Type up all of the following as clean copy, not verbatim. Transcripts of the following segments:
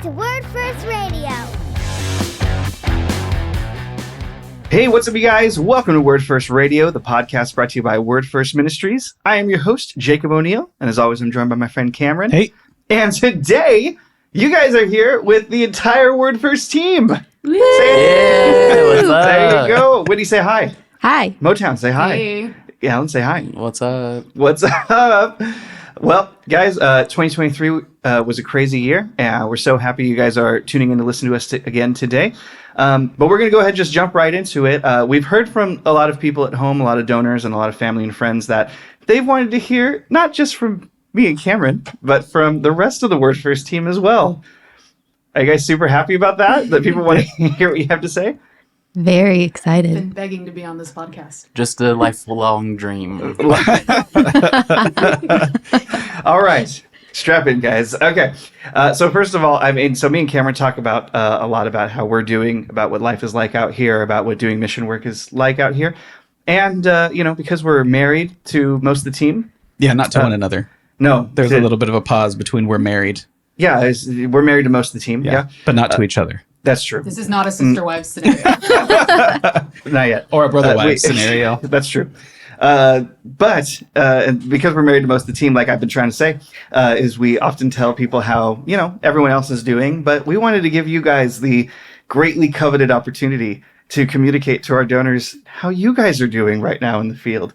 to Word First Radio. Hey, what's up, you guys? Welcome to Word First Radio, the podcast brought to you by Word First Ministries. I am your host, Jacob O'Neill, and as always, I'm joined by my friend Cameron. Hey. And today, you guys are here with the entire Word First team. Yeah, what's up? There you go. Whitney, say hi. Hi. Motown, say hi. Hey. Alan, say hi. What's up? What's up? Well, guys, 2023 was a crazy year. We're so happy you guys are tuning in to listen to us again today. But we're going to go ahead and just jump right into it. We've heard from a lot of people at home, a lot of donors and a lot of family and friends that they've wanted to hear, not just from me and Cameron, but from the rest of the Word First team as well. Are you guys super happy about that? That people want to hear what you have to say? Very excited. Been begging to be on this podcast. Just a lifelong dream. All right. Strap in, guys. Okay. So first of all, me and Cameron talk about a lot about how we're doing, about what life is like out here, about what doing mission work is like out here. And, because we're married to most of the team. Yeah, not to one another. No. There's a little bit of a pause between we're married. Yeah, we're married to most of the team. Yeah. But not to each other. That's true. This is not a sister-wives scenario. Not yet. Or a brother-wife scenario. That's true. But because we're married to most of the team, like I've been trying to say, is we often tell people how, everyone else is doing. But we wanted to give you guys the greatly coveted opportunity to communicate to our donors how you guys are doing right now in the field.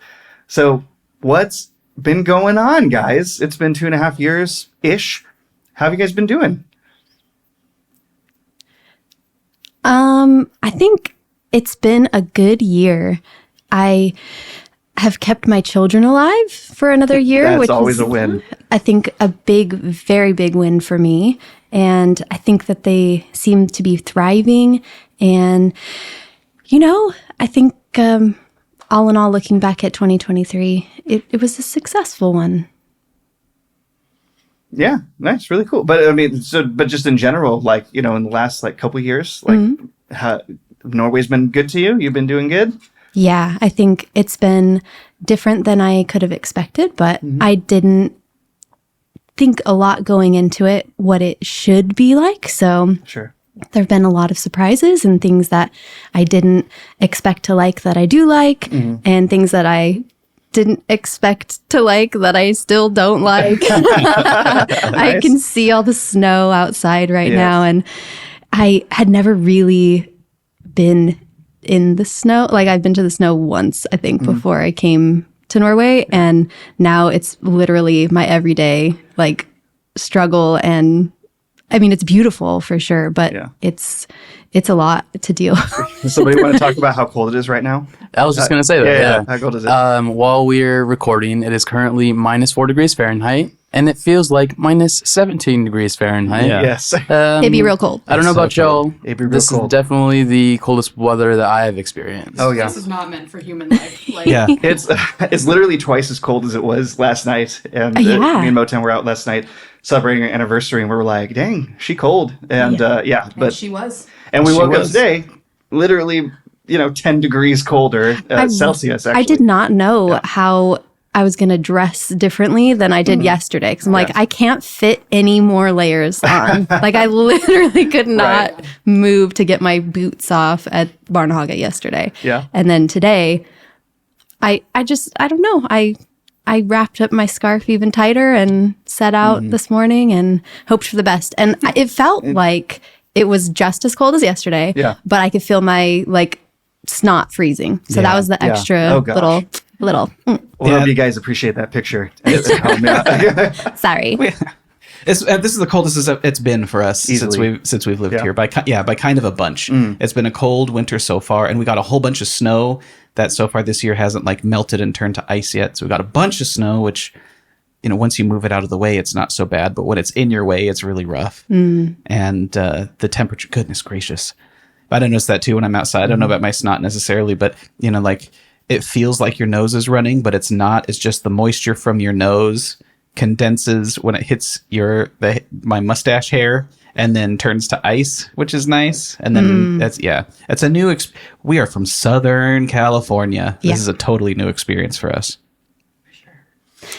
So what's been going on, guys? It's been 2.5 years-ish. How have you guys been doing? I think it's been a good year. I have kept my children alive for another year, That's which always is, a win. I think, a big, very big win for me. And I think that they seem to be thriving. And, I think all in all, looking back at 2023, it was a successful one. Yeah, nice, really cool. But but just in general, in the last couple years, how Norway's been good to you? You've been doing good? Yeah, I think it's been different than I could have expected, but I didn't think a lot going into it what it should be like. So Sure. there have been a lot of surprises and things that I didn't expect to like that I do like, and things that I didn't expect to like that I still don't like. I can see all the snow outside right now, and I had never really been in the snow. Like, I've been to the snow once, I think, before I came to Norway, and now it's literally my everyday struggle. And I mean, it's beautiful for sure, but it's a lot to deal with. Does somebody want to talk about how cold it is right now? I was just going to say that. Yeah. How cold is it? While we're recording, it is currently -4 degrees Fahrenheit, and it feels like -17 degrees Fahrenheit. Yeah. Yes. It'd be real cold. I don't know about y'all. It'd be real This cold. is definitely the coldest weather that I have experienced. Oh, yeah. This is not meant for human life. Yeah. It's literally twice as cold as it was last night. And Yeah. me and Motown were out last night celebrating our anniversary, and we were like, dang, she cold. And And but she was. and we She woke up was. today literally 10 degrees colder Celsius, actually. I did not know how I was going to dress differently than I did yesterday. Because I'm like, I can't fit any more layers on. I literally could not move to get my boots off at Barnahaga yesterday. Yeah. And then today, I don't know. I wrapped up my scarf even tighter and set out this morning and hoped for the best. And it felt like it was just as cold as yesterday. Yeah. But I could feel my snot freezing. So that was the extra Oh, gosh. little. Well, I hope you guys appreciate that picture. Sorry. This is the coldest it's been for us Easily. since we've lived here by kind of a bunch. It's been a cold winter so far, and we got a whole bunch of snow that so far this year hasn't melted and turned to ice yet. So we got a bunch of snow, which once you move it out of the way, it's not so bad. But when it's in your way, it's really rough. And the temperature, goodness gracious, I don't notice that too when I'm outside. I don't know about my snot necessarily, but it feels like your nose is running, but it's not. It's just the moisture from your nose condenses when it hits my mustache hair and then turns to ice, which is nice. And then it's a new we are from Southern California. This is a totally new experience for us.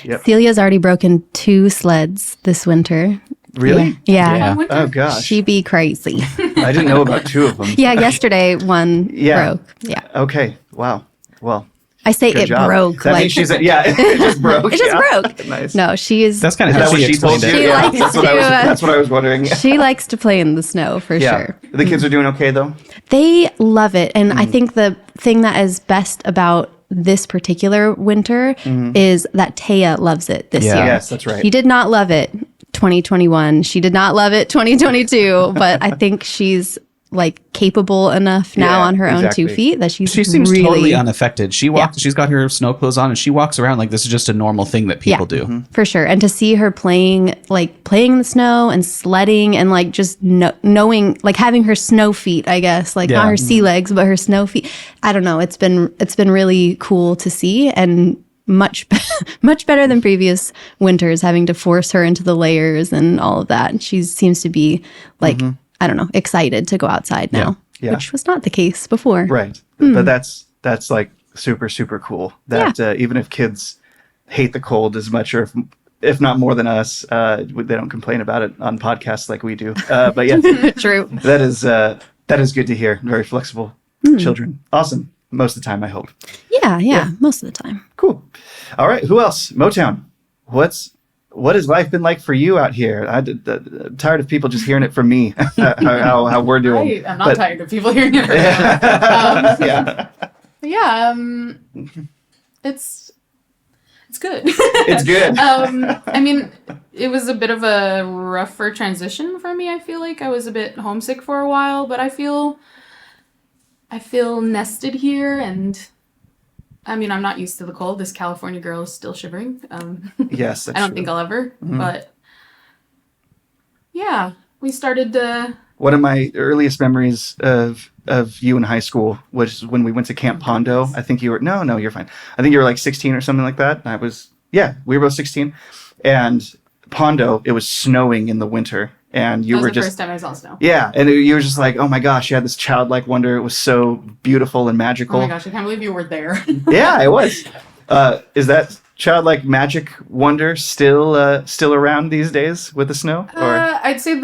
Yep. Celia's already broken 2 sleds this winter. Really? Yeah. Yeah. Winter? Oh gosh, She be crazy. I didn't know about two of them. Yeah, yesterday one Yeah. broke. Yeah. Okay. Wow. Well, I say good it job. broke. That like means she's it just broke. it just Yeah. broke. Nice. No, she is. That's kind Is of that how what she she told explained you? it. She Yeah, likes that's what I was. to, That's what I was wondering. she likes to play in the snow for Yeah. sure. The kids are doing okay though. They love it. And Mm. I think the thing that is best about this particular winter is that Taya loves it this Yeah. year. Yes, that's right. He did not love it 2021. She did not love it 2022. But I think she's like capable enough now Yeah, on her own exactly. 2 feet that she's She seems really, totally unaffected. She walks. She's got her snow clothes on, and she walks around like this is just a normal thing that people do. for sure. And to see her playing in the snow and sledding and like just knowing, like having her snow feet, I guess, like not Yeah. her sea legs, but her snow feet. I don't know. It's been really cool to see and much better than previous winters, having to force her into the layers and all of that. She seems to be like, I don't know, excited to go outside now, Yeah. which was not the case before. Right. But that's like super, super cool that even if kids hate the cold as much or if not more than us, they don't complain about it on podcasts like we do. But yeah, True. that is good to hear. Very flexible children. Awesome. Most of the time, I hope. Yeah, most of the time. Cool. All right. Who else? Motown. What has life been like for you out here? I'm tired of people just hearing it from me. how we're doing. I'm not But- tired of people hearing it. Yeah. It's good. It's good. I mean, it was a bit of a rougher transition for me. I feel like I was a bit homesick for a while, but I feel nested here, and I mean, I'm not used to the cold. This California girl is still shivering. Yes, that's I don't true. think I'll ever, but yeah, we started One of my earliest memories of you in high school was when we went to Camp Pondo. I think you were no, you're fine. I think you were like 16 or something like that. We were both 16. And Pondo, it was snowing in the winter, and you that was were the just first time I saw snow. yeah, and you were just like, oh my gosh, you had this childlike wonder. It was so beautiful and magical. Oh my gosh, I can't believe you were there. Yeah, it was. Is that childlike magic wonder still around these days with the snow? Or I'd say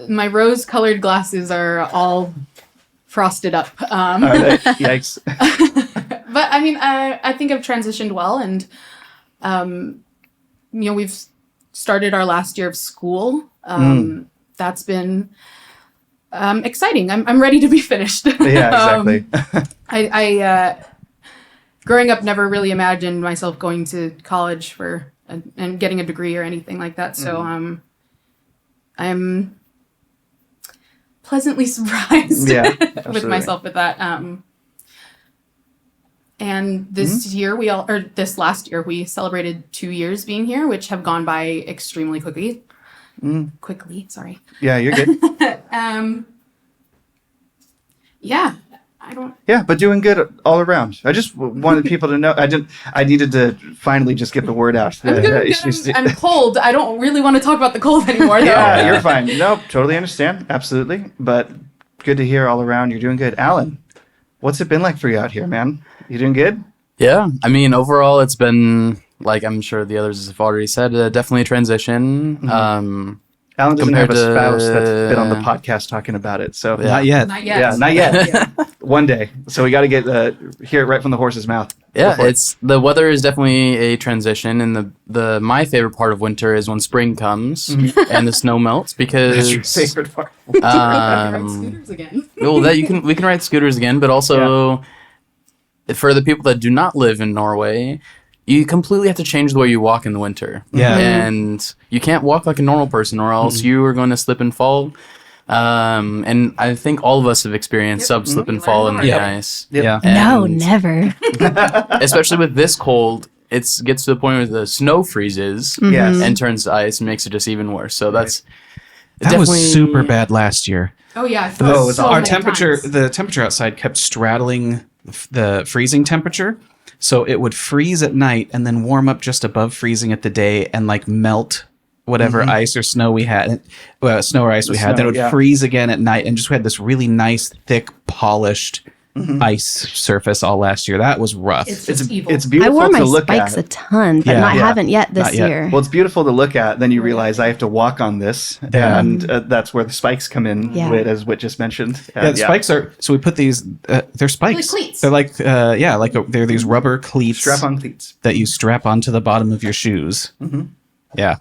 my rose-colored glasses are all frosted up. are they? Yikes! But I mean, I think I've transitioned well, and we've started our last year of school. That's been exciting. I'm ready to be finished. Yeah, exactly. I growing up never really imagined myself going to college and getting a degree or anything like that. So I'm pleasantly surprised Yeah, with absolutely. myself with that. And this this last year, we celebrated 2 years being here, which have gone by extremely quickly. Quickly, sorry. Yeah, you're good. Yeah, I don't. Yeah, but doing good all around. I just wanted people to know. I needed to finally just get the word out. I'm cold. I don't really want to talk about the cold anymore, though. Yeah, you're fine. Nope, totally understand. Absolutely. But good to hear all around. You're doing good. Alan, what's it been like for you out here, man? You doing good? Yeah, I mean, overall, it's been, like I'm sure the others have already said, definitely a transition. Alan doesn't have a Compared to- spouse that's been on the podcast talking about it. So Not yet. Not yet. yeah, not yet. One day. So we got to hear it right from the horse's mouth. Yeah, Before- it's the weather is definitely a transition, and my favorite part of winter is when spring comes and the snow melts because That's your favorite part. Ride scooters again. well, that we can ride scooters again, but also for the people that do not live in Norway, you completely have to change the way you walk in the winter. Yeah. And you can't walk like a normal person, or else you are going to slip and fall. And I think all of us have experienced slip and fall in the Yep. ice. Yeah. No, And never. especially with this cold, it gets to the point where the snow freezes Yes. and turns to ice and makes it just even worse. So that's That was super bad last year. Oh yeah, I Oh, felt it's so awful. Our many temperature, times. the temperature outside kept straddling the freezing temperature. So it would freeze at night and then warm up just above freezing at the day and like melt whatever ice or snow we had, snow or ice we had. Then it would yeah. freeze again at night and just we had this really nice, thick, polished ice surface all last year. That was rough. It's just evil. It's I beautiful wore my to look spikes a at. ton, but Yeah. I Yeah. haven't yet this Not yet. year. Well, it's beautiful to look at. Then you realize I have to walk on this, Yeah. and that's where the spikes come in, Yeah. as Whit just mentioned. Yeah, the spikes are. So we put these. They're spikes. Like cleats. They're like they're these rubber cleats strap-on cleats. that you strap onto the bottom of your shoes. Yeah,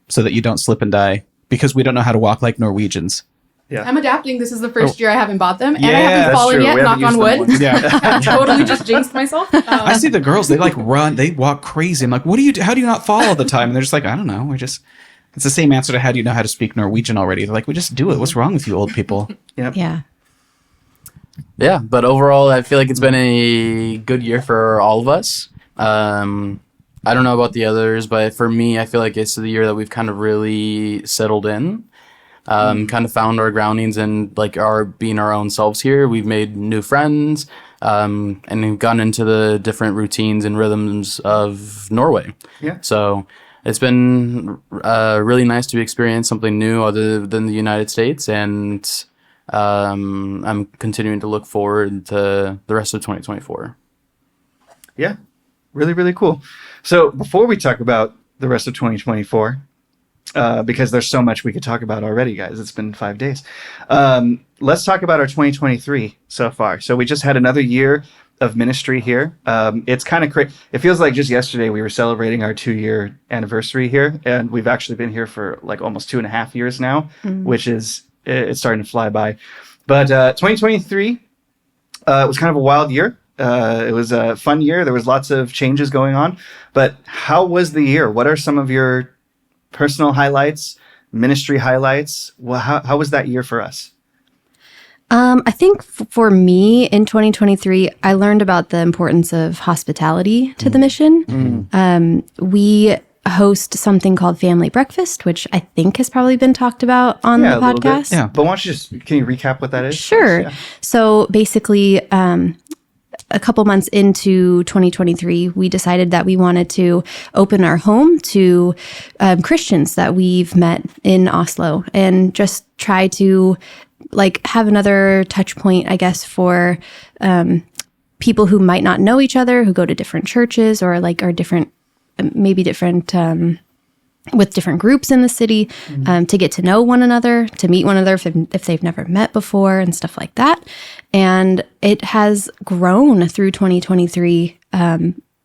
so that you don't slip and die because we don't know how to walk like Norwegians. Yeah. I'm adapting. This is the first year I haven't bought them, and I Yeah, haven't that's fallen true. yet. We haven't Knock on used them wood. once. Yeah, Totally just jinxed myself. I see the girls. They like run. They walk crazy. I'm like, what do you do? How do you not fall all the time? And they're just like, I don't know. It's the same answer to how do you know how to speak Norwegian already? They're like, we just do it. What's wrong with you old people? Yeah. Yeah, but overall, I feel like it's been a good year for all of us. I don't know about the others, but for me, I feel like it's the year that we've kind of really settled in, kind of found our groundings and like being our own selves here. We've made new friends, and we've gotten into the different routines and rhythms of Norway. Yeah. So it's been really nice to experience something new other than the United States, and I'm continuing to look forward to the rest of 2024. Yeah. Really, really cool. So before we talk about the rest of 2024, because there's so much we could talk about already, guys. It's been 5 days. Let's talk about our 2023 so far. So we just had another year of ministry here. It's kind of crazy. It feels like just yesterday we were celebrating our 2-year anniversary here, and we've actually been here for like almost 2.5 years now, which is it's starting to fly by. But 2023 was kind of a wild year. It was a fun year. There was lots of changes going on. But how was the year? What are some of your personal highlights, ministry highlights? Well, how was that year for us? I think for me in 2023, I learned about the importance of hospitality to the mission. We host something called Family Breakfast, which I think has probably been talked about on the a little bit. podcast. Yeah. But why don't you can you recap what that is? Sure. Yeah. So basically, a couple months into 2023, we decided that we wanted to open our home to Christians that we've met in Oslo and just try to like have another touch point, I guess, for people who might not know each other, who go to different churches or like are different, maybe different with different groups in the city, to get to know one another, to meet one another if they've never met before and stuff like that. And it has grown through 2023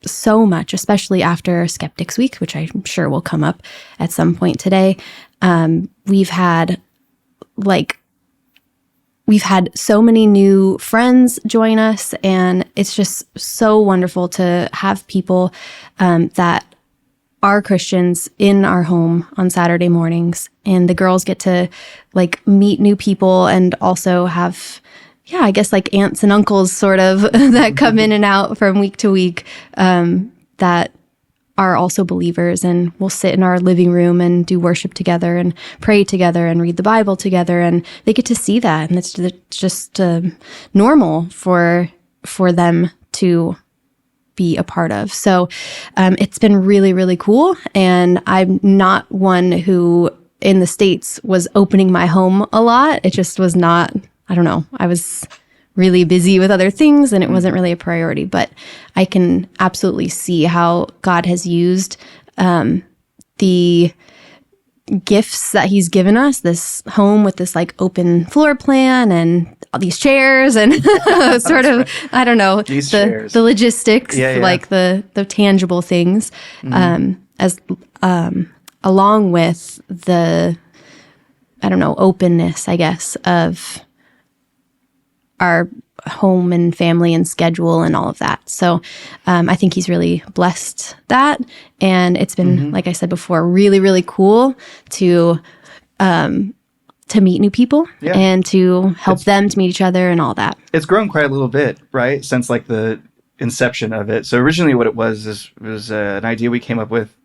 so much, especially after Skeptics Week, which I'm sure will come up at some point today. We've had so many new friends join us, and it's just so wonderful to have people that are Christians in our home on Saturday mornings, and the girls get to like meet new people and also have, I guess like aunts and uncles sort of that come in and out from week to week that are also believers, and we'll sit in our living room and do worship together and pray together and read the Bible together, and they get to see that, and it's just normal for them to be a part of. So it's been really, really cool. And I'm not one who in the States was opening my home a lot. It just was not, I don't know. I was really busy with other things and it wasn't really a priority, but I can absolutely see how God has used the gifts that he's given us, this home with this like open floor plan and all these chairs and sort of, I don't know, the logistics, like the tangible things, as along with the, I don't know, openness, I guess, of our home and family and schedule and all of that. So I think he's really blessed that. And it's been, like I said before, really, really cool to meet new people and to help them to meet each other and all that. It's grown quite a little bit, right? Since like the inception of it. So originally what it was an idea we came up with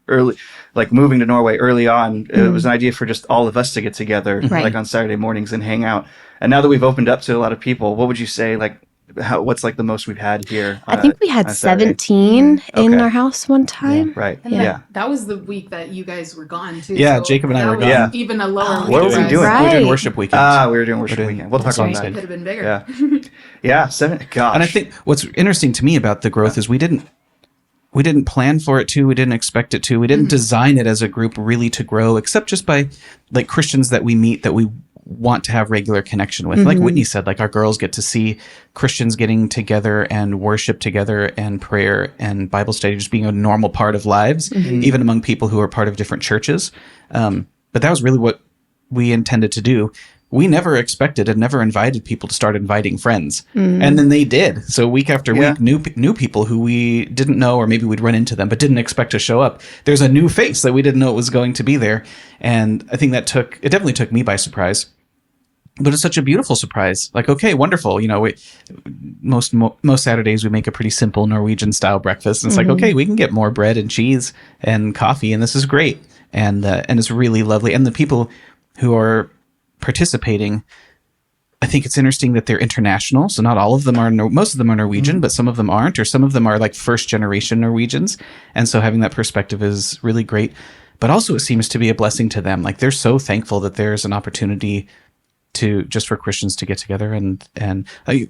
early, like moving to Norway early on. It was an idea for just all of us to get together like on Saturday mornings and hang out. And now that we've opened up to a lot of people, what would you say like what's like the most we've had here? I think we had on Saturday? 17 in Okay. our house one time. Right. And Yeah. that was the week that you guys were gone too. Yeah, so Jacob and I that were was gone. Yeah. Even a lower week What were for we us. doing? We were Right. doing worship weekends. We were doing worship doing- weekend. We'll talk That's about right. that. Could have been bigger. Yeah. Yeah. 7. Gosh. And I think what's interesting to me about the growth is we didn't plan for it to. We didn't expect it to. We didn't design it as a group really to grow, except just by like Christians that we meet that we want to have regular connection with. Like Whitney said, like our girls get to see Christians getting together and worship together and prayer and Bible study just being a normal part of lives, even among people who are part of different churches. But that was really what we intended to do. We never expected and never invited people to start inviting friends. And then they did. So week after Yeah. week, new people who we didn't know, or maybe we'd run into them, but didn't expect to show up. There's a new face that we didn't know was going to be there. And I think it definitely took me by surprise. But it's such a beautiful surprise. Like, okay, wonderful. You know, most Saturdays we make a pretty simple Norwegian style breakfast. And it's like, okay, we can get more bread and cheese and coffee, and this is great. And it's really lovely. And the people who are participating, I think it's interesting that they're international. So not all of them are, most of them are Norwegian, but some of them aren't, or some of them are like first generation Norwegians. And so having that perspective is really great. But also it seems to be a blessing to them. Like they're so thankful that there's an opportunity to just for Christians to get together and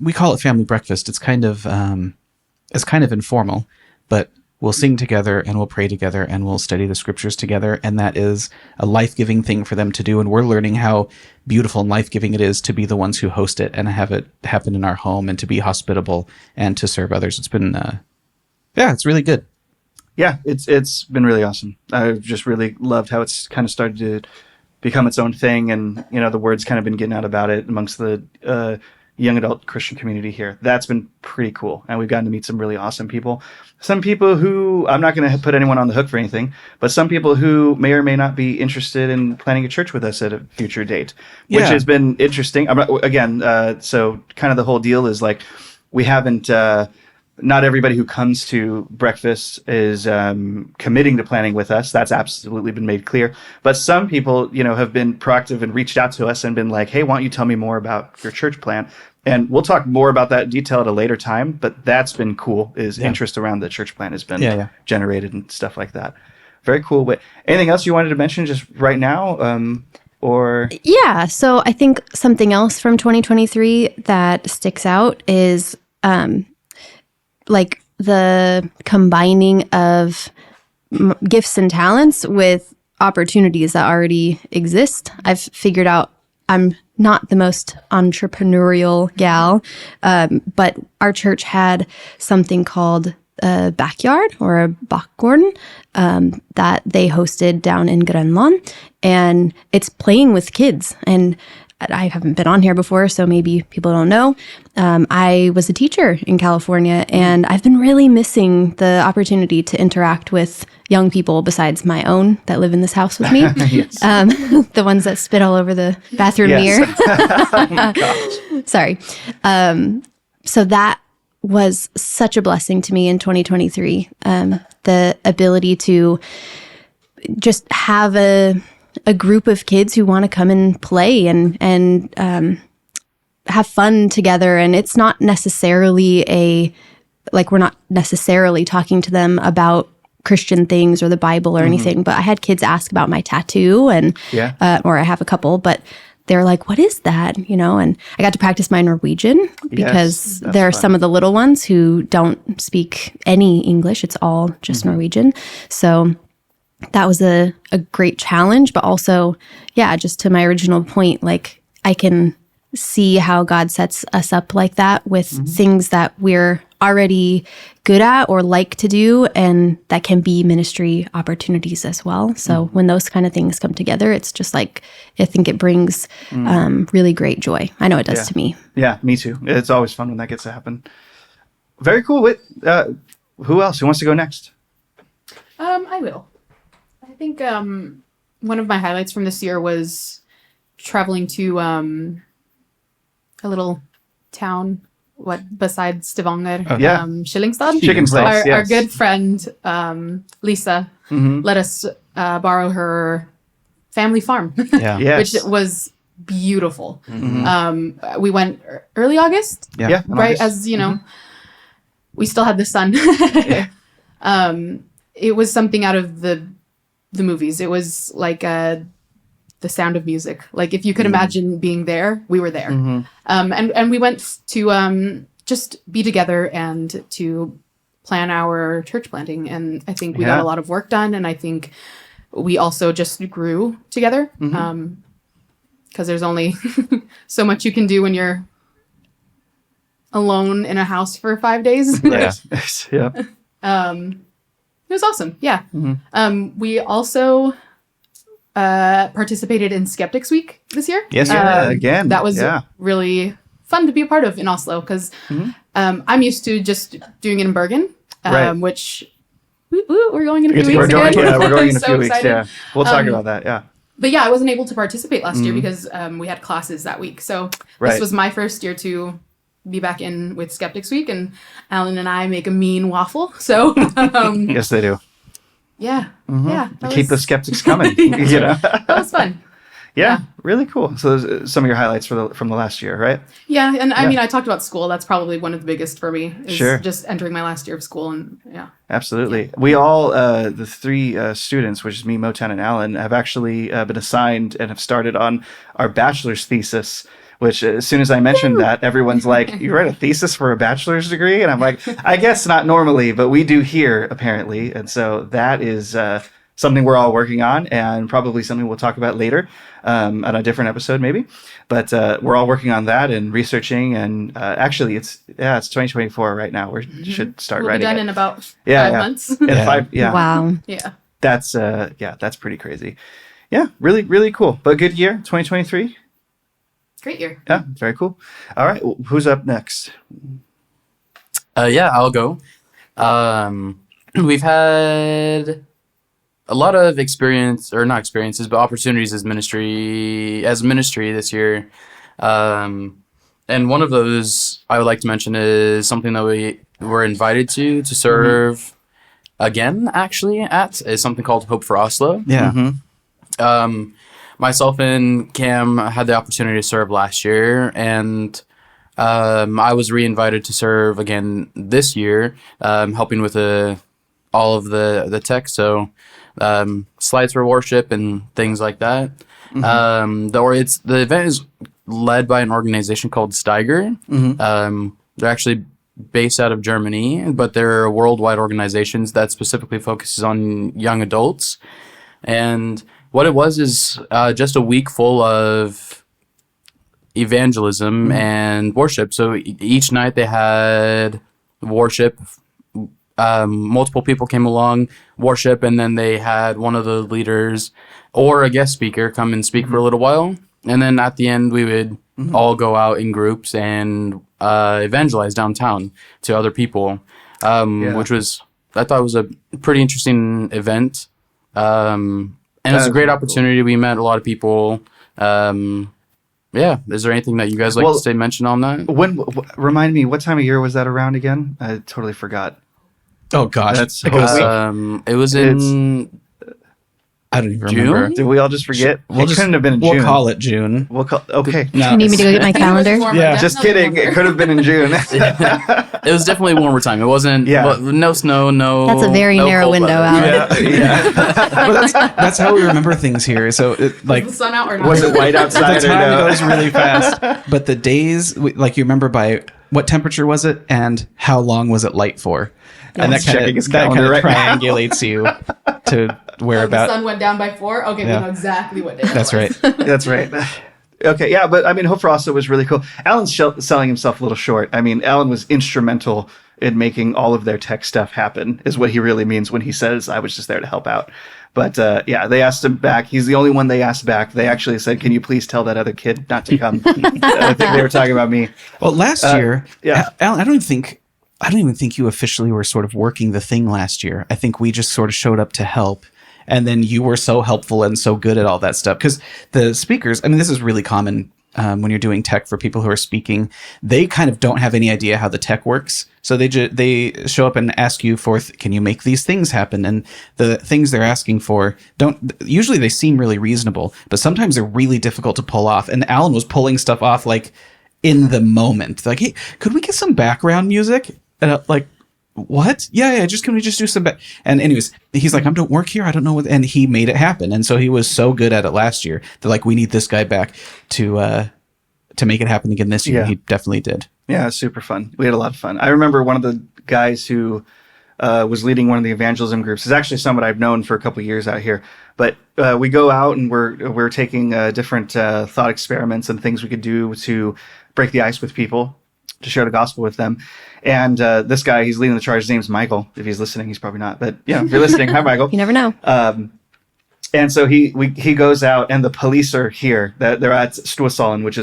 we call it family breakfast. It's kind of informal, but we'll sing together and we'll pray together and we'll study the scriptures together. And that is a life-giving thing for them to do. And we're learning how beautiful and life-giving it is to be the ones who host it and have it happen in our home and to be hospitable and to serve others. It's been, it's really good. Yeah, it's been really awesome. I've just really loved how it's kind of started to become its own thing, and the word's kind of been getting out about it amongst the young adult Christian community here. That's been pretty cool, and we've gotten to meet some really awesome people. Some people who, I'm not going to put anyone on the hook for anything, but some people who may or may not be interested in planning a church with us at a future date, which has been interesting. So kind of the whole deal is like we haven't. Not everybody who comes to breakfast is committing to planning with us. That's absolutely been made clear. But some people, have been proactive and reached out to us and been like, hey, why don't you tell me more about your church plan? And we'll talk more about that in detail at a later time. But that's been cool, is interest around the church plan has been generated and stuff like that. Very cool. But anything else you wanted to mention just right now? Yeah. So I think something else from 2023 that sticks out is like the combining of gifts and talents with opportunities that already exist. I've figured out I'm not the most entrepreneurial gal, but our church had something called a backyard or a bakgården that they hosted down in Grønland, and it's playing with kids. And I haven't been on here before, so maybe people don't know. I was a teacher in California, and I've been really missing the opportunity to interact with young people besides my own that live in this house with me. The ones that spit all over the bathroom mirror. Sorry. So that was such a blessing to me in 2023. The ability to just have a group of kids who want to come and play and have fun together. And it's not necessarily we're not necessarily talking to them about Christian things or the Bible or anything, but I had kids ask about my tattoo or I have a couple, but they're like, what is that? And I got to practice my Norwegian because there are some of the little ones who don't speak any English. It's all just Norwegian. So that was a great challenge, but also, just to my original point, like I can see how God sets us up like that with things that we're already good at or like to do, and that can be ministry opportunities as well. So when those kind of things come together, it's just like, I think it brings really great joy. I know it does to me. Yeah, me too. It's always fun when that gets to happen. Very cool. Who else? Who wants to go next? I will. I think one of my highlights from this year was traveling to a little town, besides Stavanger, Skillingstad. Chicken place, Our good friend Lisa let us borrow her family farm, which was beautiful. We went early August, Yeah. right? As you know, we still had the sun. It was something out of the movies. It was like the Sound of Music. Like if you could imagine being there, we were there. And we went to just be together and to plan our church planting. And I think we got a lot of work done. And I think we also just grew together. Because there's only so much you can do when you're alone in a house for 5 days. Yeah. Yeah. It was awesome. Yeah. We also participated in Skeptics Week this year. Yes, again. That was really fun to be a part of in Oslo because I'm used to just doing it in Bergen, which we're going in a few weeks again. We're going in a So few weeks. excited. Yeah. We'll talk about that. Yeah. But yeah, I wasn't able to participate last year because we had classes that week. So this was my first year to be back in with Skeptics Week, and Alan and I make a mean waffle. So Yes, they do. yeah, yeah, Keep the skeptics coming. You know. that was fun. Yeah, really cool. So those, some of your highlights from the last year, right? Yeah, and I mean, I talked about school. That's probably one of the biggest for me. Is Sure. just entering my last year of school, and Absolutely. We all, the three students, which is me, Motown, and Alan, have actually been assigned and have started on our bachelor's thesis. Which, as soon as I mentioned that, everyone's like, "You write a thesis for a bachelor's degree?" And I'm like, "I guess not normally, but we do here apparently." And so that is something we're all working on, and probably something we'll talk about later on a different episode, maybe. But we're all working on that and researching. And actually, it's 2024 right now. We should start we'll be writing done it. in about 5 Yeah. months. In 5, yeah. Wow. Yeah, That's that's pretty crazy. Yeah, really, really cool. But good year, 2023. great year. Yeah, very cool. All right, who's up next? I'll go. We've had a lot of experience, or not experiences, but opportunities as ministry this year. And one of those I would like to mention is something that we were invited to serve again, actually, is something called Hope for Oslo. Yeah. Myself and Cam had the opportunity to serve last year, and I was re-invited to serve again this year, helping with all of the tech, so slides for worship and things like that. The event is led by an organization called Steiger. They're actually based out of Germany, but they're a worldwide organization that specifically focuses on young adults. And what it was is just a week full of evangelism and worship. So each night they had worship. Multiple people came along, worship, and then they had one of the leaders or a guest speaker come and speak for a little while. And then at the end, we would all go out in groups and evangelize downtown to other people, which was, I thought was a pretty interesting event. And it was a great opportunity. Cool. We met a lot of people. Is there anything that you guys like to mention on that? Remind me, what time of year was that around again? I totally forgot. Oh gosh, it was in. I don't even June? remember. Did we all just forget? Couldn't have been in June. We'll call it June. Okay. No, You need me to go get my calendar? Yeah. Just kidding. It could have been in June. It was definitely a warmer time. It wasn't. Yeah. No snow. No. That's a very narrow window, Alan. Well, that's how we remember things here. So Was the sun out or not? Was it white outside the or time no? goes really fast, but the days, like you remember by what temperature was it and how long was it light for? And that checking his kind calendar of right now. triangulates you to where The about. sun went down by 4. Okay, Yeah. we know exactly what day. that That's was. right. That's right. Okay, yeah, but I mean, Hope for Oslo was really cool. Alan's selling himself a little short. I mean, Alan was instrumental in making all of their tech stuff happen, is what he really means when he says, I was just there to help out. But they asked him back. He's the only one they asked back. They actually said, can you please tell that other kid not to come? I think they were talking about me. Well, last year, yeah. Alan, I don't even think you officially were sort of working the thing last year. I think we just sort of showed up to help. And then you were so helpful and so good at all that stuff. Because the speakers, I mean, this is really common when you're doing tech for people who are speaking, they kind of don't have any idea how the tech works. So they show up and ask you for, can you make these things happen? And the things they're asking for usually they seem really reasonable, but sometimes they're really difficult to pull off. And Alan was pulling stuff off like in the moment. Like, hey, could we get some background music? And like, what? Yeah, can we just do some and anyways, he's like, I don't work here, I don't know what, and he made it happen. And so he was so good at it last year. They're like, we need this guy back to make it happen again this year. Yeah. He definitely did. Yeah, it was super fun. We had a lot of fun. I remember one of the guys who was leading one of the evangelism groups is actually someone I've known for a couple of years out here. But we go out and we're taking different thought experiments and things we could do to break the ice with people, to share the gospel with them. And this guy, he's leading the charge. His name's Michael. If he's listening, he's probably not. But yeah, if you're listening, hi, Michael. You never know. And so he goes out, and the police are here. They're at Storsalen, which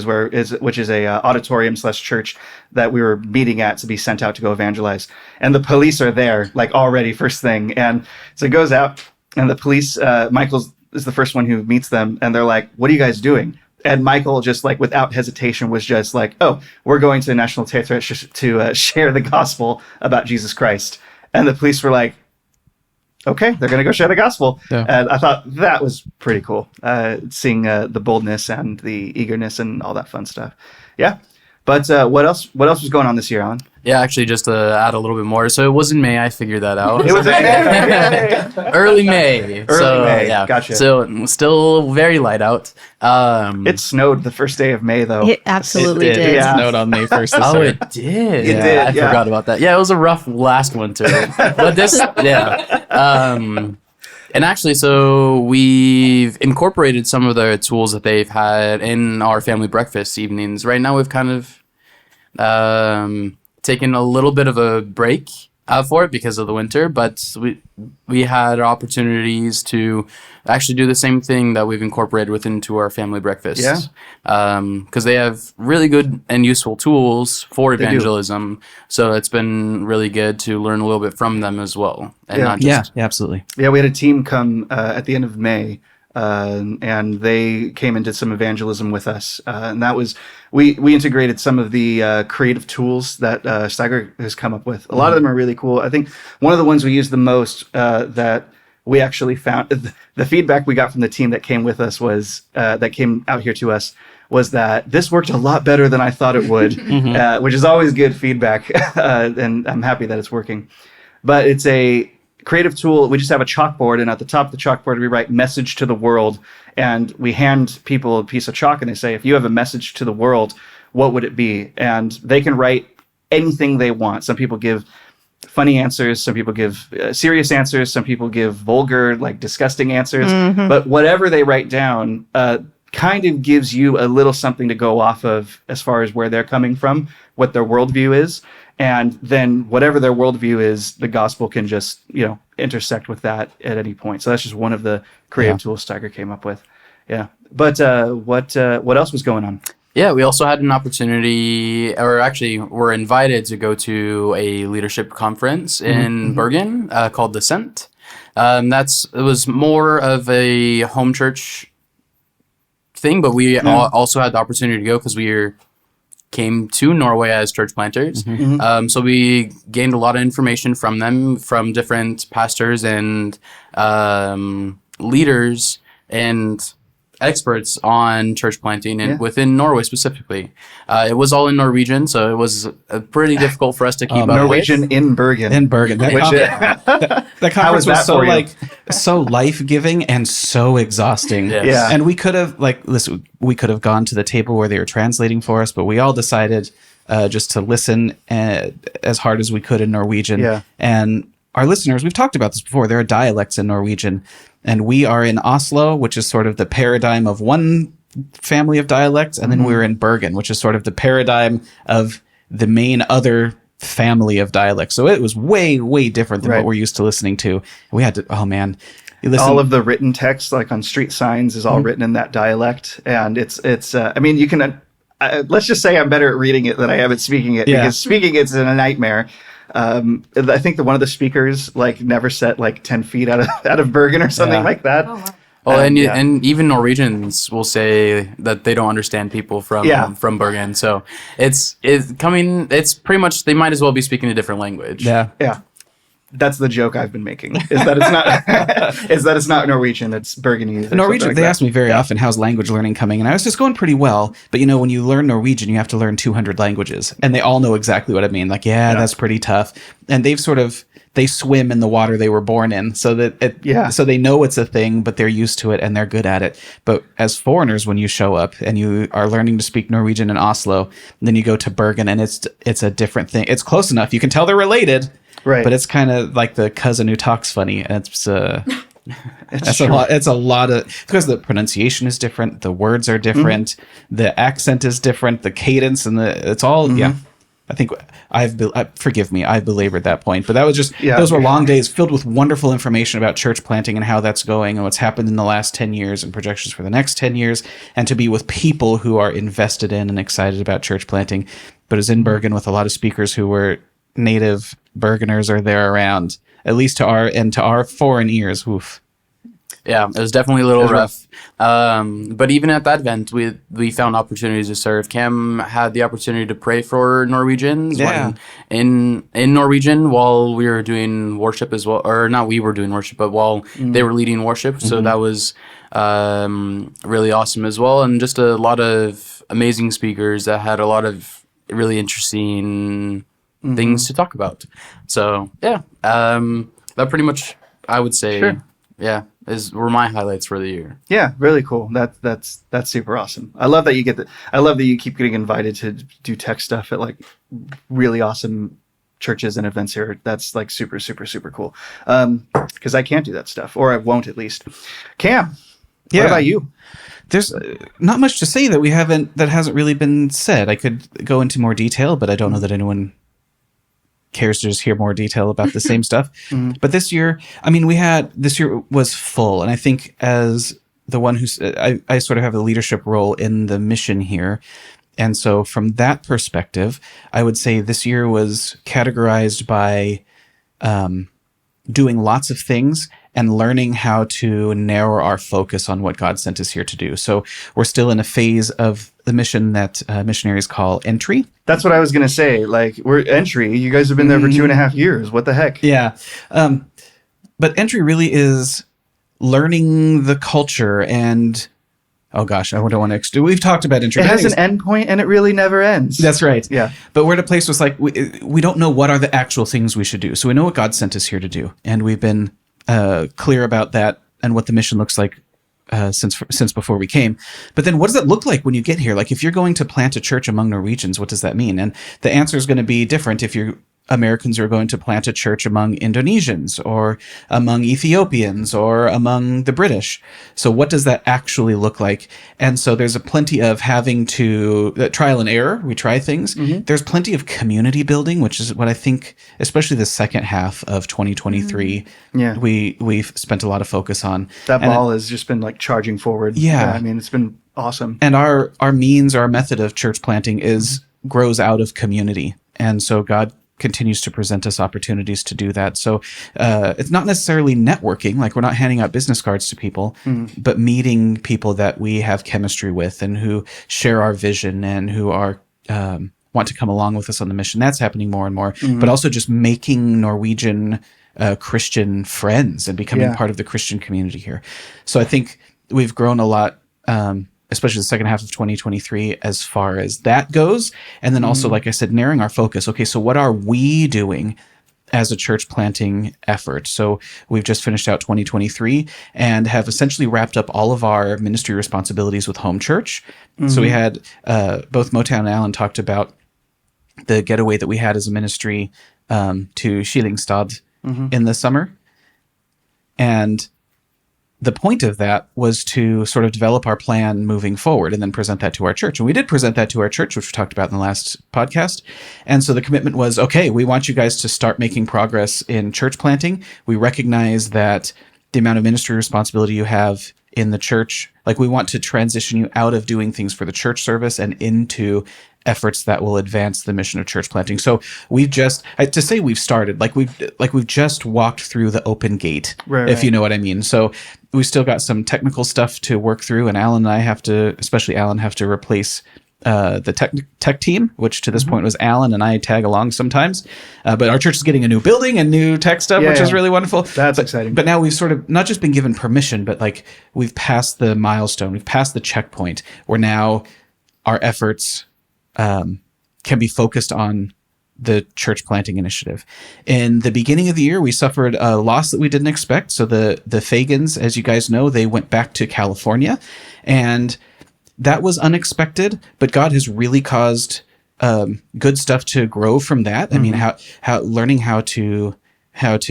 is a auditorium / church that we were meeting at to be sent out to go evangelize. And the police are there, like already first thing. And so he goes out, and the police, Michael is the first one who meets them, and they're like, "What are you guys doing?" And Michael, just like without hesitation, was just like, "Oh, we're going to the National Theatre to share the gospel about Jesus Christ." And the police were like, "Okay, they're going to go share the gospel." Yeah. And I thought that was pretty cool, seeing the boldness and the eagerness and all that fun stuff. Yeah. But what else was going on this year, Alan? Yeah, actually, just to add a little bit more. So it was in May. I figured that out. It was Early May. Early May. Yeah. Gotcha. So still very light out. It snowed the first day of May, though. It absolutely It did. Yeah. snowed on May 1st this Oh, year. it did. It did, I yeah. forgot about that. Yeah, it was a rough last winter. But this, yeah. And actually, so we've incorporated some of the tools that they've had in our family breakfast evenings. Right now, we've kind of taken a little bit of a break for it because of the winter, but we had opportunities to actually do the same thing that we've incorporated into our family breakfast. Yeah. Because they have really good and useful tools for They do. evangelism. So it's been really good to learn a little bit from them as well. And Yeah. not just Yeah, absolutely. Yeah, we had a team come at the end of May, and they came and did some evangelism with us. And that was, we integrated some of the creative tools that Steiger has come up with. A lot of them are really cool. I think one of the ones we used the most that we actually found, the feedback we got from the team that came with us was, that came out here to us, was that this worked a lot better than I thought it would, which is always good feedback. And I'm happy that it's working. But it's a creative tool. We just have a chalkboard, and at the top of the chalkboard, we write "message to the world," and we hand people a piece of chalk, and they say, if you have a message to the world, what would it be? And they can write anything they want. Some people give funny answers, some people give serious answers, some people give vulgar, like disgusting answers, but whatever they write down kind of gives you a little something to go off of as far as where they're coming from, what their worldview is. And then whatever their worldview is, the gospel can just, intersect with that at any point. So that's just one of the creative tools Steiger came up with. Yeah. But what else was going on? Yeah, we also had an opportunity, or actually were invited to go to a leadership conference in Bergen called The Scent. It was more of a home church thing, but we also had the opportunity to go because we came to Norway as church planters. So we gained a lot of information from them, from different pastors and leaders and experts on church planting and within Norway specifically. It was all in Norwegian, so it was pretty difficult for us to keep up Norwegian with. in Bergen. In Bergen. That How conference was that was so for you? so life-giving and so exhausting. Yes. Yeah. And we could have we could have gone to the table where they were translating for us, but we all decided just to listen as hard as we could in Norwegian. Yeah. And our listeners, we've talked about this before, there are dialects in Norwegian, and we are in Oslo, which is sort of the paradigm of one family of dialects, and then we're in Bergen, which is sort of the paradigm of the main other family of dialects. So it was way, way different than Right. what we're used to listening to. We had to, you listen, all of the written text, like on street signs, is all written in that dialect, and it's. I mean, you can. Let's just say I'm better at reading it than I am at speaking it, Yeah. because speaking it's a nightmare. I think one of the speakers never set 10 feet out of Bergen or something Yeah. like that. Oh, wow. Oh, and yeah. and even Norwegians will say that they don't understand people from Bergen. So it's pretty much they might as well be speaking a different language. Yeah. Yeah. That's the joke I've been making. Is that it's not it's not Norwegian, it's Burgundy. Norwegian, they ask me very Yeah. often, how's language learning coming? And I was just going pretty well. But, when you learn Norwegian, you have to learn 200 languages. And they all know exactly what I mean. Like, that's pretty tough. And they swim in the water they were born in. So so they know it's a thing, but they're used to it and they're good at it. But as foreigners, when you show up and you are learning to speak Norwegian in Oslo, then you go to Bergen and it's a different thing. It's close enough. You can tell they're related. Right. But it's kind of like the cousin who talks funny. And it's It's a lot. It's a lot of, because the pronunciation is different, the words are different, the accent is different, the cadence, and it's all. Yeah, I think forgive me, I've belabored that point, but that was just those were long days filled with wonderful information about church planting and how that's going and what's happened in the last 10 years and projections for the next 10 years, and to be with people who are invested in and excited about church planting. But as in Bergen with a lot of speakers who were native Bergeners or there around, at least to our foreign ears. Oof. Yeah, it was definitely a little rough. But even at that event, we found opportunities to serve. Cam had the opportunity to pray for Norwegians in Norwegian while we were doing worship as well. Or not we were doing worship, but while they were leading worship. So that was really awesome as well. And just a lot of amazing speakers that had a lot of really interesting things to talk about. So that pretty much, I would say, were my highlights for the year. Yeah, really cool. That's super awesome. I love that you keep getting invited to do tech stuff at like really awesome churches and events here. That's like super, super, super cool. Because I can't do that stuff, or I won't at least. Cam, what about you? There's not much to say that hasn't really been said. I could go into more detail, but I don't know that anyone cares to just hear more detail about the same stuff. But this year, this year was full. And I think as the one I sort of have a leadership role in the mission here. And so from that perspective, I would say this year was categorized by doing lots of things and learning how to narrow our focus on what God sent us here to do. So we're still in a phase of the mission that missionaries call entry. That's what I was going to say. Like, we're entry. You guys have been there for 2.5 years. What the heck? Yeah. But entry really is learning the culture and, oh gosh, I don't want to, we've talked about entry. It has an end point and it really never ends. That's right. Yeah. But we're at a place where it's like, we don't know what are the actual things we should do. So we know what God sent us here to do. And we've been clear about that and what the mission looks like since before we came. But then what does that look like when you get here? Like if you're going to plant a church among Norwegians, what does that mean? And the answer is going to be different if you're Americans are going to plant a church among Indonesians or among Ethiopians or among the British. So what does that actually look like? And so there's a plenty of having to trial and error. We try things. There's plenty of community building, which is what I think, especially the second half of 2023, we've spent a lot of focus on. That ball has just been like charging forward. Yeah. I mean, it's been awesome. And our method of church planting grows out of community. And so God continues to present us opportunities to do that. So it's not necessarily networking, like we're not handing out business cards to people, but meeting people that we have chemistry with and who share our vision and who are want to come along with us on the mission. That's happening more and more. But also just making Norwegian Christian friends and becoming part of the Christian community here. So I think we've grown a lot, especially the second half of 2023, as far as that goes. And then also, like I said, narrowing our focus. Okay, so what are we doing as a church planting effort? So we've just finished out 2023 and have essentially wrapped up all of our ministry responsibilities with home church. So we had, both Motown and Alan talked about the getaway that we had as a ministry to Skillingstad in the summer. And the point of that was to sort of develop our plan moving forward and then present that to our church. And we did present that to our church, which we talked about in the last podcast. And so the commitment was, okay, we want you guys to start making progress in church planting. We recognize that the amount of ministry responsibility you have in the church, like we want to transition you out of doing things for the church service and into efforts that will advance the mission of church planting. So we've just to say we've started, we've just walked through the open gate, if you know what I mean. So we still got some technical stuff to work through, and Alan and I especially Alan, have to replace the tech team, which to this point was Alan, and I tag along sometimes. But our church is getting a new building and new tech stuff, which is really wonderful. That's exciting. But now we've sort of not just been given permission, but like we've passed the milestone, we've passed the checkpoint where now our efforts can be focused on the church planting initiative. In the beginning of the year, we suffered a loss that we didn't expect. So the Fagans, as you guys know, they went back to California, and that was unexpected, but God has really caused good stuff to grow from that. I mean, how learning how to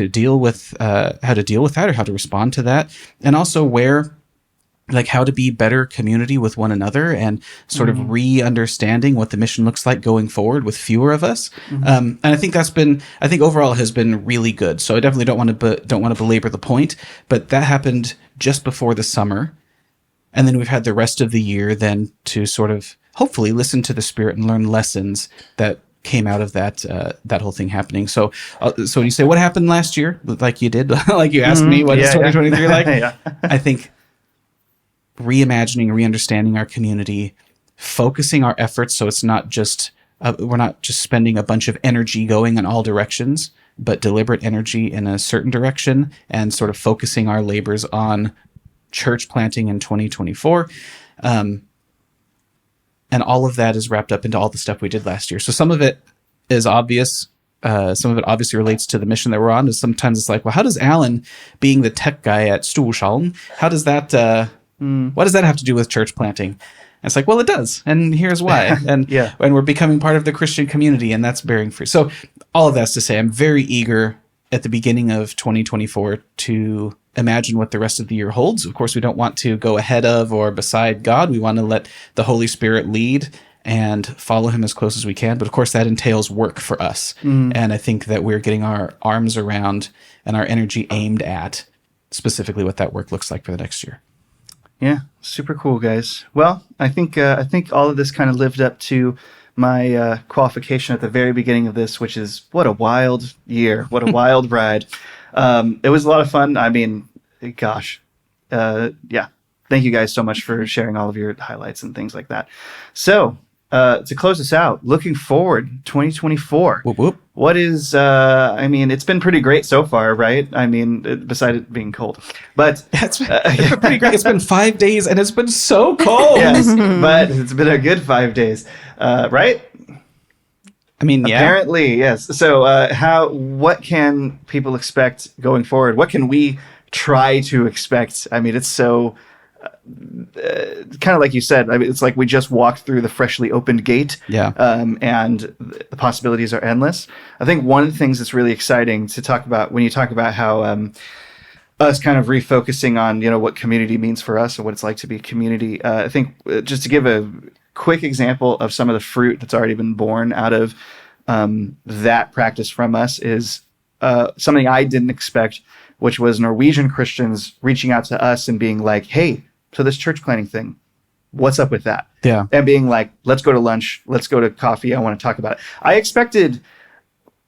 deal with that, or how to respond to that, and also how to be better community with one another, and sort of re-understanding what the mission looks like going forward with fewer of us. And I think overall has been really good. So I definitely don't want to belabor the point, but that happened just before the summer. And then we've had the rest of the year then to sort of hopefully listen to the Spirit and learn lessons that came out of that whole thing happening. So when you say what happened last year, like you did, like you asked me, what is 2023 like? I think reimagining, re-understanding our community, focusing our efforts so it's not just we're not just spending a bunch of energy going in all directions, but deliberate energy in a certain direction, and sort of focusing our labors on church planting in 2024. And all of that is wrapped up into all the stuff we did last year. So some of it is obvious. Some of it obviously relates to the mission that we're on. Sometimes it's like, well, how does Alan, being the tech guy at Stoelschalen, how does that, what does that have to do with church planting? And it's like, well, it does. And here's why. And and we're becoming part of the Christian community, and that's bearing fruit. So all of that's to say, I'm very eager at the beginning of 2024 to imagine what the rest of the year holds. Of course, we don't want to go ahead of or beside God. We want to let the Holy Spirit lead and follow him as close as we can. But of course, that entails work for us. And I think that we're getting our arms around and our energy aimed at specifically what that work looks like for the next year. Yeah, super cool, guys. Well, I think all of this kind of lived up to my qualification at the very beginning of this, which is what a wild year, what a wild ride. It was a lot of fun. I mean, gosh, yeah. Thank you guys so much for sharing all of your highlights and things like that. So, to close this out, looking forward, 2024. Whoop, whoop. What is, I mean, it's been pretty great so far, right? I mean, besides it being cold. But it's been pretty great. It's been 5 days and it's been so cold. Yes, but it's been a good 5 days, right? I mean, yeah. Apparently, yes. So, what can people expect going forward? What can we try to expect? I mean, it's so kind of like you said. I mean, it's like we just walked through the freshly opened gate. Yeah. And the possibilities are endless. I think one of the things that's really exciting to talk about when you talk about how us kind of refocusing on, what community means for us and what it's like to be a community. I think just to give a quick example of some of the fruit that's already been born out of that practice from us is something I didn't expect, which was Norwegian Christians reaching out to us and being like, hey, so this church planting thing, what's up with that? Yeah. And being like, let's go to lunch, let's go to coffee, I want to talk about it. I expected,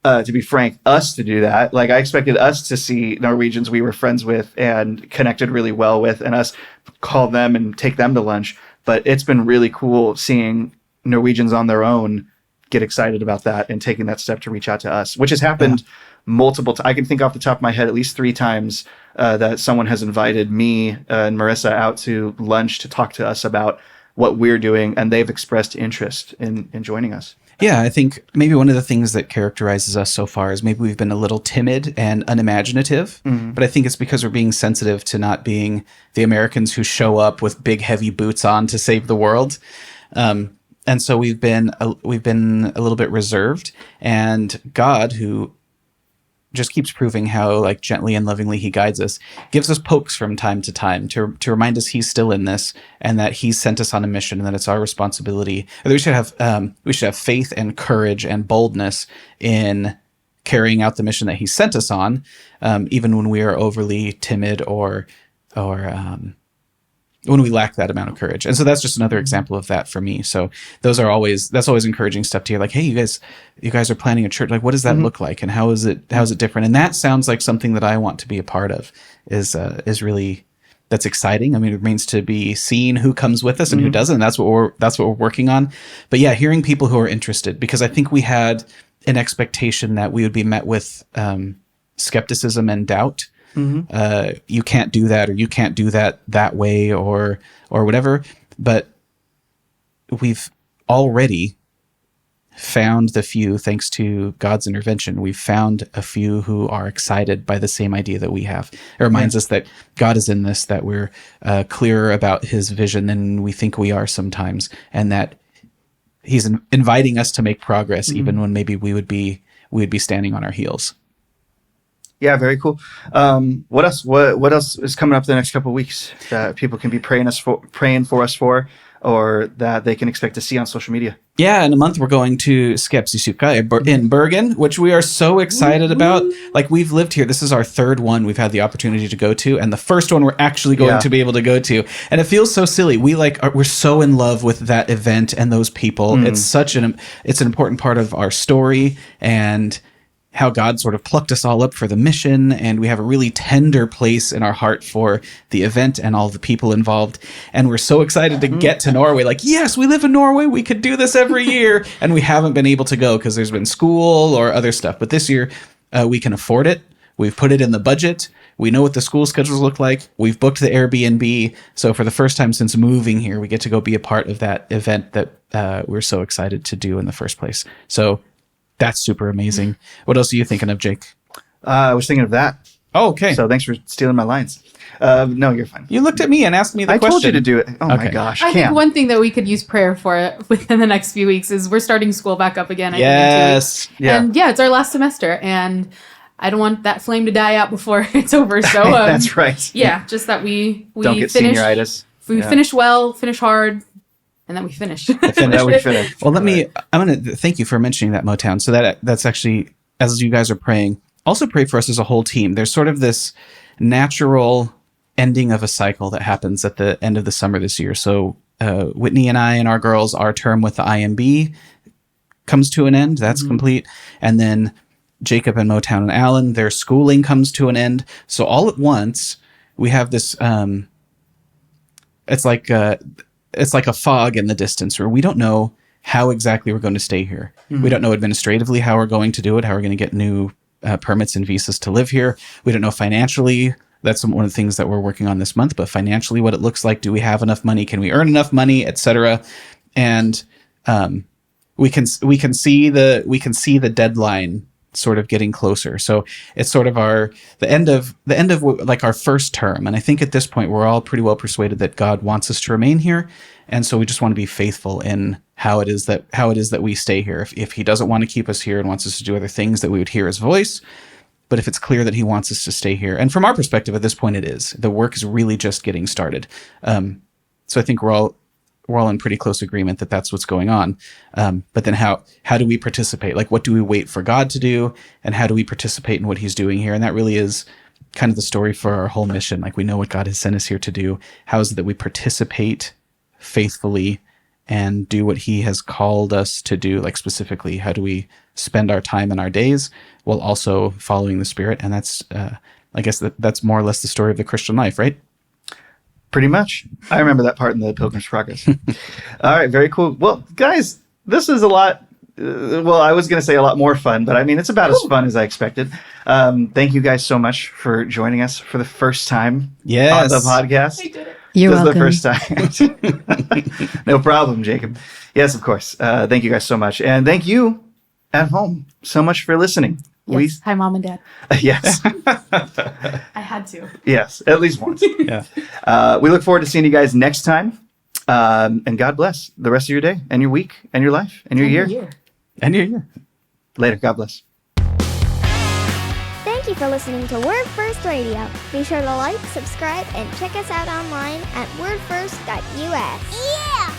to be frank, us to do that. Like, I expected us to see Norwegians we were friends with and connected really well with, and us call them and take them to lunch. But it's been really cool seeing Norwegians on their own get excited about that and taking that step to reach out to us, which has happened multiple times. I can think off the top of my head at least 3 times that someone has invited me and Marissa out to lunch to talk to us about what we're doing, and they've expressed interest in joining us. Yeah, I think maybe one of the things that characterizes us so far is maybe we've been a little timid and unimaginative, but I think it's because we're being sensitive to not being the Americans who show up with big, heavy boots on to save the world. And so we've been a little bit reserved, and God, who just keeps proving how like gently and lovingly he guides us, gives us pokes from time to time to remind us he's still in this, and that he's sent us on a mission, and that it's our responsibility. That we should have faith and courage and boldness in carrying out the mission that he sent us on, even when we are overly timid or when we lack that amount of courage. And so that's just another example of that for me. So that's always encouraging stuff to hear. Like, hey, you guys are planning a church. Like, what does that look like? And how is it different? And that sounds like something that I want to be a part of is really, that's exciting. I mean, it remains to be seen who comes with us and who doesn't. That's what we're working on. But yeah, hearing people who are interested, because I think we had an expectation that we would be met with skepticism and doubt. You can't do that, or you can't do that way, or whatever. But we've already found the few, thanks to God's intervention. We've found a few who are excited by the same idea that we have. It reminds us that God is in this, that we're clearer about his vision than we think we are sometimes, and that he's inviting us to make progress even when maybe we would be standing on our heels. Yeah, very cool. What else? What else is coming up the next couple of weeks that people can be praying for us for, or that they can expect to see on social media? Yeah, in a month we're going to Skepsisuka in Bergen, which we are so excited about. Like, we've lived here. This is our third one we've had the opportunity to go to, and the first one we're actually going to be able to go to. And it feels so silly. We're so in love with that event and those people. It's an important part of our story, and how God sort of plucked us all up for the mission, and we have a really tender place in our heart for the event and all the people involved. And we're so excited to get to Norway. Like, yes, we live in Norway. We could do this every year. And we haven't been able to go because there's been school or other stuff. But this year, we can afford it. We've put it in the budget. We know what the school schedules look like. We've booked the Airbnb. So for the first time since moving here, we get to go be a part of that event that we're so excited to do in the first place. So that's super amazing. What else are you thinking of, Jake? I was thinking of that. Oh, okay. So thanks for stealing my lines. No, you're fine. You looked at me and asked me the question. I told you to do it. Oh my Okay. gosh. I think one thing that we could use prayer for within the next few weeks is we're starting school back up again. I think, in 2 weeks. Yes. Yeah. And it's our last semester, and I don't want that flame to die out before it's over. So That's right. Yeah, just that we Don't get finish. senioritis. We finish well, finish hard, and then we finish. And then we finish. Well, I'm going to thank you for mentioning that, Motown. So that's actually, as you guys are praying, also pray for us as a whole team. There's sort of this natural ending of a cycle that happens at the end of the summer this year. So Whitney and I and our girls, our term with the IMB comes to an end. That's complete. And then Jacob and Motown and Alan, their schooling comes to an end. So all at once, we have this, it's like a fog in the distance where we don't know how exactly we're going to stay here. We don't know administratively how we're going to do it, how we're going to get new permits and visas to live here. We don't know financially. That's one of the things that we're working on this month, but financially what it looks like. Do we have enough money? Can we earn enough money, etc.? And we can see the deadline sort of getting closer. So it's sort of the end of like our first term. And I think at this point we're all pretty well persuaded that God wants us to remain here. And so we just want to be faithful in how it is that we stay here. If he doesn't want to keep us here and wants us to do other things, that we would hear his voice. But if it's clear that he wants us to stay here, and from our perspective at this point it is, the work is really just getting started. So I think we're all in pretty close agreement that that's what's going on. But then how do we participate? Like, what do we wait for God to do? And how do we participate in what he's doing here? And that really is kind of the story for our whole mission. Like, we know what God has sent us here to do. How is it that we participate faithfully and do what he has called us to do? Like, specifically, how do we spend our time and our days while also following the Spirit? And that's, I guess that's more or less the story of the Christian life, right? Pretty much. I remember that part in the Pilgrim's Progress. All right, very cool. Well, guys, this is a lot. I was going to say a lot more fun, but I mean, it's about as fun as I expected. Thank you guys so much for joining us for the first time on the podcast. I did it. You're welcome. This is the first time. No problem, Jacob. Yes, of course. Thank you guys so much. And thank you at home so much for listening. Yes. Hi, Mom and Dad. Yes. I had to. Yes, at least once. Yeah. We look forward to seeing you guys next time. And God bless the rest of your day and your week and your life and your year. And your year. Later. God bless. Thank you for listening to Word First Radio. Be sure to like, subscribe, and check us out online at wordfirst.us. Yeah!